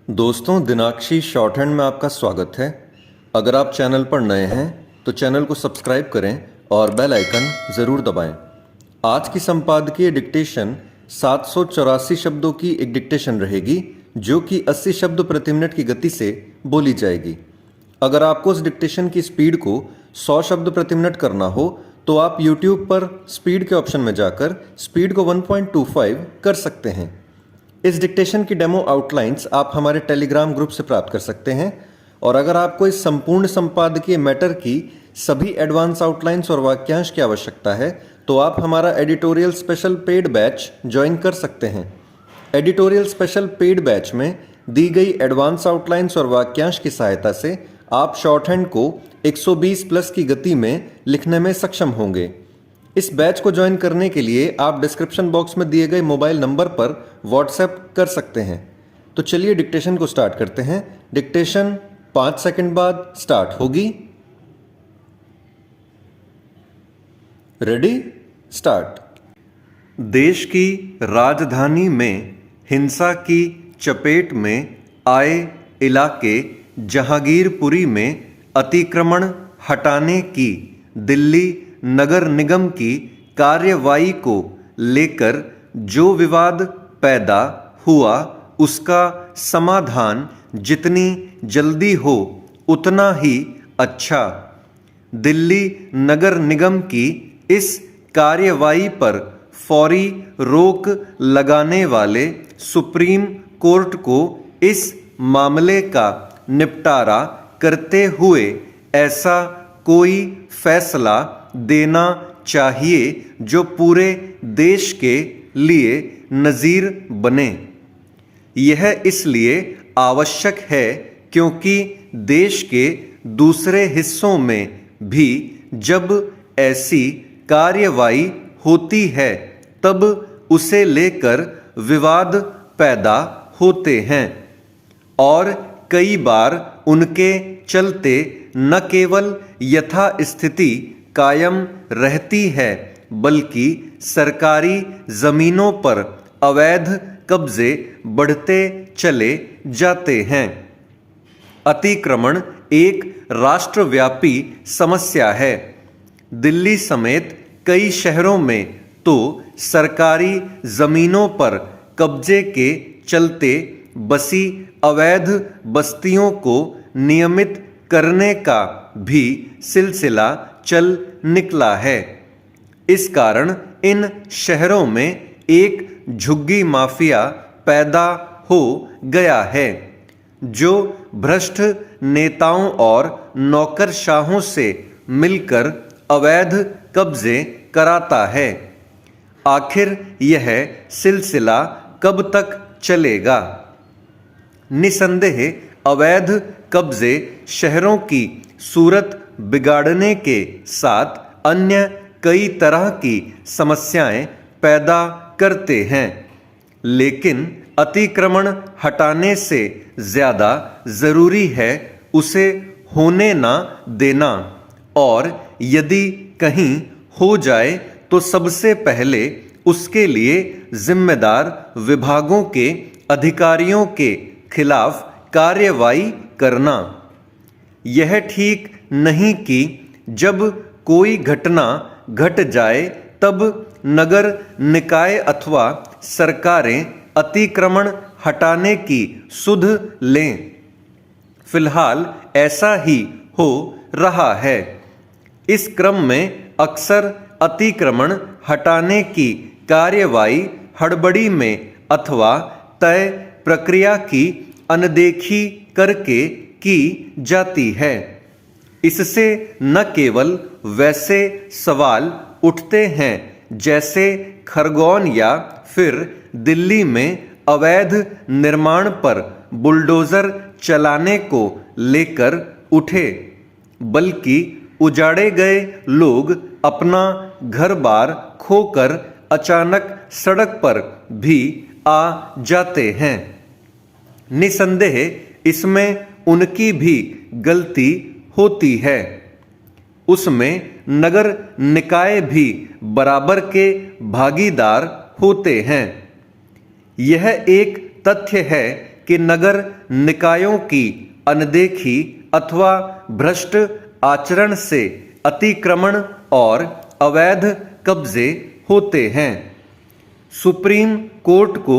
दोस्तों, दिनाक्षी short hand में आपका स्वागत है। अगर आप चैनल पर नए हैं तो चैनल को सब्सक्राइब करें और बेल आइकन ज़रूर दबाएं। आज की संपादकीय डिक्टेशन 784 शब्दों की एक डिक्टेशन रहेगी जो कि 80 शब्द प्रति मिनट की गति से बोली जाएगी। अगर आपको उस डिक्टेशन की स्पीड को 100 शब्द प्रति मिनट करना हो तो आप YouTube पर स्पीड के ऑप्शन में जाकर स्पीड को 1.25 कर सकते हैं। इस डिक्टेशन की डेमो आउटलाइंस आप हमारे टेलीग्राम ग्रुप से प्राप्त कर सकते हैं। और अगर आपको इस संपूर्ण संपादकीय मैटर की सभी एडवांस आउटलाइंस और वाक्यांश की आवश्यकता है तो आप हमारा editorial special paid batch join कर सकते हैं। एडिटोरियल स्पेशल पेड बैच में दी गई एडवांस आउटलाइंस और वाक्यांश की सहायता से आप शॉर्ट हैंड को 120 प्लस की गति में लिखने में सक्षम होंगे। इस बैच को ज्वाइन करने के लिए आप डिस्क्रिप्शन बॉक्स में दिए गए मोबाइल नंबर पर व्हाट्सएप कर सकते हैं। तो चलिए डिक्टेशन को स्टार्ट करते हैं। डिक्टेशन 5 सेकंड बाद स्टार्ट होगी। Ready, start. देश की राजधानी में हिंसा की चपेट में आए इलाके जहांगीरपुरी में अतिक्रमण हटाने की दिल्ली नगर निगम की कार्यवाही को लेकर जो विवाद पैदा हुआ उसका समाधान जितनी जल्दी हो उतना ही अच्छा। दिल्ली नगर निगम की इस कार्यवाही पर फौरी रोक लगाने वाले सुप्रीम कोर्ट को इस मामले का निपटारा करते हुए ऐसा कोई फैसला देना चाहिए जो पूरे देश के लिए नज़ीर बने। यह इसलिए आवश्यक है क्योंकि देश के दूसरे हिस्सों में भी जब ऐसी कार्यवाही होती है तब उसे लेकर विवाद पैदा होते हैं और कई बार उनके चलते न केवल यथास्थिति कायम रहती है बल्कि सरकारी ज़मीनों पर अवैध कब्जे बढ़ते चले जाते हैं। अतिक्रमण एक राष्ट्रव्यापी समस्या है। दिल्ली समेत कई शहरों में तो सरकारी ज़मीनों पर कब्जे के चलते बसी अवैध बस्तियों को नियमित करने का भी सिलसिला चल निकला है। इस कारण इन शहरों में एक झुग्गी माफिया पैदा हो गया है जो भ्रष्ट नेताओं और नौकरशाहों से मिलकर अवैध कब्जे कराता है। आखिर यह सिलसिला कब तक चलेगा? निसंदेह अवैध कब्जे शहरों की सूरत बिगाड़ने के साथ अन्य कई तरह की समस्याएं पैदा करते हैं, लेकिन अतिक्रमण हटाने से ज़्यादा ज़रूरी है उसे होने ना देना। और यदि कहीं हो जाए तो सबसे पहले उसके लिए जिम्मेदार विभागों के अधिकारियों के खिलाफ कार्यवाही करना। यह ठीक नहीं कि जब कोई घटना घट जाए तब नगर निकाय अथवा सरकारें अतिक्रमण हटाने की सुध लें। फिलहाल ऐसा ही हो रहा है। इस क्रम में अक्सर अतिक्रमण हटाने की कार्यवाही हड़बड़ी में अथवा तय प्रक्रिया की अनदेखी करके की जाती है। इससे न केवल वैसे सवाल उठते हैं जैसे खरगोन या फिर दिल्ली में अवैध निर्माण पर बुलडोज़र चलाने को लेकर उठे, बल्कि उजाड़े गए लोग अपना घर बार खोकर अचानक सड़क पर भी आ जाते हैं। निसंदेह इसमें उनकी भी गलती होती है। उसमें नगर निकाय भी बराबर के भागीदार होते हैं। यह एक तथ्य है कि नगर निकायों की अनदेखी अथवा भ्रष्ट आचरण से अतिक्रमण और अवैध कब्जे होते हैं। सुप्रीम कोर्ट को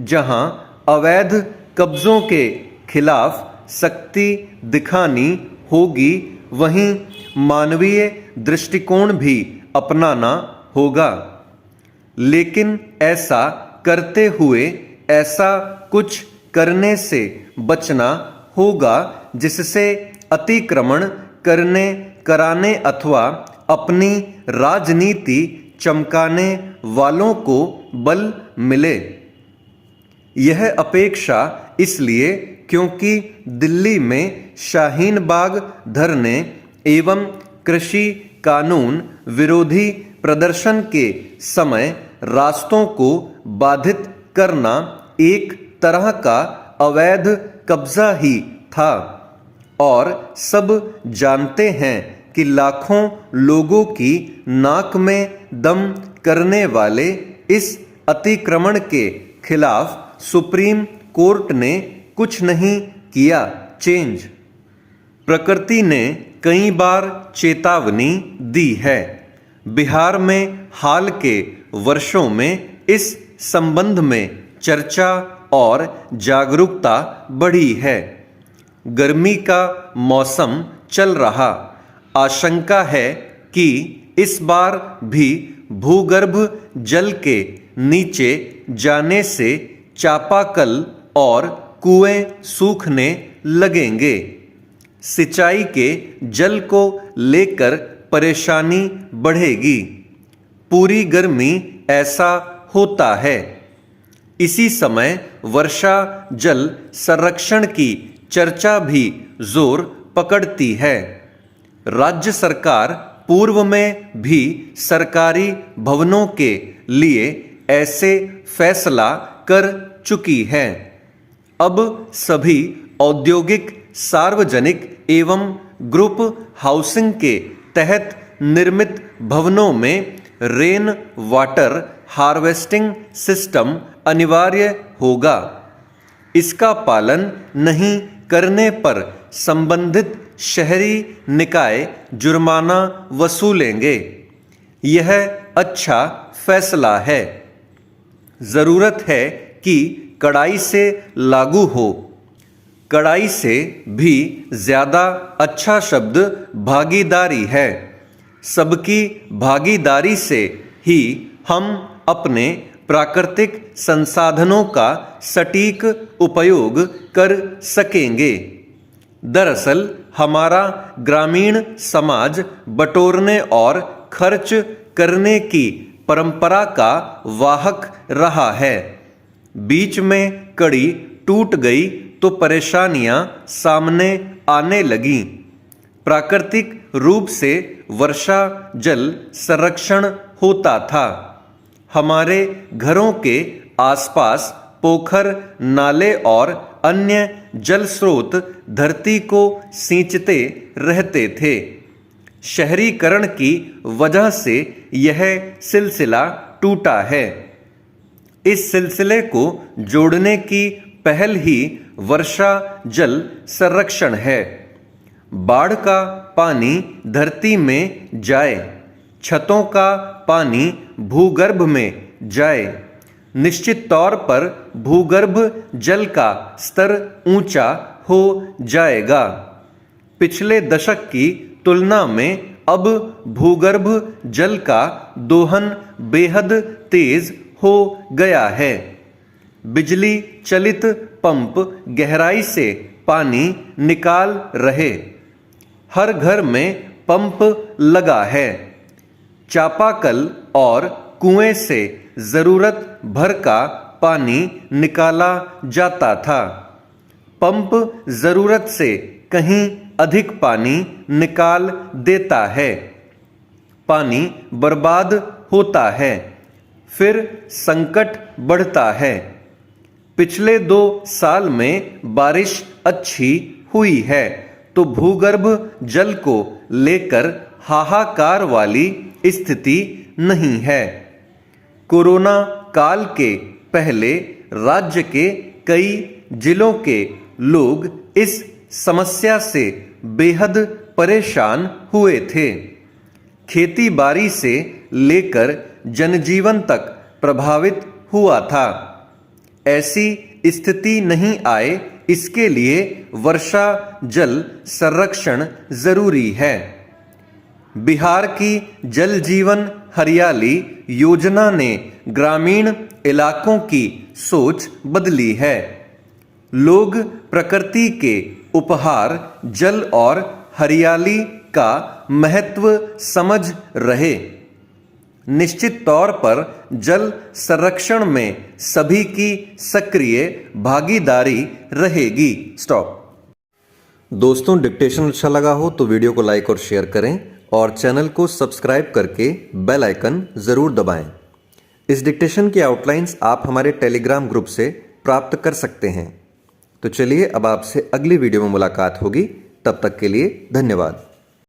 जहां अवैध कब्जों के खिलाफ सख्ती दिखानी होगी, वहीं मानवीय दृष्टिकोण भी अपनाना होगा। लेकिन ऐसा करते हुए ऐसा कुछ करने से बचना होगा जिससे अतिक्रमण कराने अथवा अपनी राजनीति चमकाने वालों को बल मिले। यह अपेक्षा इसलिए क्योंकि दिल्ली में शाहीन बाग धरने एवं कृषि कानून विरोधी प्रदर्शन के समय रास्तों को बाधित करना एक तरह का अवैध कब्जा ही था और सब जानते हैं कि लाखों लोगों की नाक में दम करने वाले इस अतिक्रमण के खिलाफ सुप्रीम कोर्ट ने कुछ नहीं किया चेंज। प्रकृति ने कई बार चेतावनी दी है। बिहार में हाल के वर्षों में इस संबंध में चर्चा और जागरूकता बढ़ी है। गर्मी का मौसम चल रहा, आशंका है कि इस बार भी भूगर्भ जल के नीचे जाने से चापाकल और कुएं सूखने लगेंगे। सिंचाई के जल को लेकर परेशानी बढ़ेगी। पूरी गर्मी ऐसा होता है। इसी समय वर्षा जल संरक्षण की चर्चा भी जोर पकड़ती है। राज्य सरकार पूर्व में भी सरकारी भवनों के लिए ऐसे फैसला कर चुकी है। अब सभी औद्योगिक, सार्वजनिक एवं ग्रुप हाउसिंग के तहत निर्मित भवनों में रेन वाटर हार्वेस्टिंग सिस्टम अनिवार्य होगा। इसका पालन नहीं करने पर संबंधित शहरी निकाय जुर्माना वसूलेंगे। यह अच्छा फैसला है। जरूरत है कि कड़ाई से लागू हो। कड़ाई से भी ज्यादा अच्छा शब्द भागीदारी है। सबकी भागीदारी से ही हम अपने प्राकृतिक संसाधनों का सटीक उपयोग कर सकेंगे। दरअसल हमारा ग्रामीण समाज बटोरने और खर्च करने की परंपरा का वाहक रहा है। बीच में कड़ी टूट गई तो परेशानियां सामने आने लगीं। प्राकृतिक रूप से वर्षा जल संरक्षण होता था। हमारे घरों के आसपास पोखर, नाले और अन्य जल स्रोत धरती को सींचते रहते थे। शहरीकरण की वजह से यह सिलसिला टूटा है। इस सिलसिले को जोड़ने की पहल ही वर्षा जल संरक्षण है। बाढ़ का पानी धरती में जाए, छतों का पानी भूगर्भ में जाए। निश्चित तौर पर भूगर्भ जल का स्तर ऊंचा हो जाएगा। पिछले दशक की तुलना में अब भूगर्भ जल का दोहन बेहद तेज हो गया है। बिजली चलित पंप गहराई से पानी निकाल रहे। हर घर में पंप लगा है। चापाकल और कुएं से जरूरत भर का पानी निकाला जाता था। पंप जरूरत से कहीं अधिक पानी निकाल देता है। पानी बर्बाद होता है, फिर संकट बढ़ता है। पिछले 2 साल में बारिश अच्छी हुई है तो भूगर्भ जल को लेकर हाहाकार वाली स्थिति नहीं है। कोरोना काल के पहले राज्य के कई जिलों के लोग इस समस्या से बेहद परेशान हुए थे। खेती बाड़ी से लेकर जनजीवन तक प्रभावित हुआ था। ऐसी स्थिति नहीं आए, इसके लिए वर्षा जल संरक्षण जरूरी है। बिहार की जल जीवन हरियाली योजना ने ग्रामीण इलाकों की सोच बदली है। लोग प्रकृति के उपहार जल और हरियाली का महत्व समझ रहे। निश्चित तौर पर जल संरक्षण में सभी की सक्रिय भागीदारी रहेगी। स्टॉप। दोस्तों, डिक्टेशन अच्छा लगा हो तो वीडियो को लाइक और शेयर करें और चैनल को सब्सक्राइब करके बेल आइकन जरूर दबाएं। इस डिक्टेशन की आउटलाइंस आप हमारे टेलीग्राम ग्रुप से प्राप्त कर सकते हैं। तो चलिए अब आपसे अगली वीडियो में मुलाकात होगी। तब तक के लिए धन्यवाद।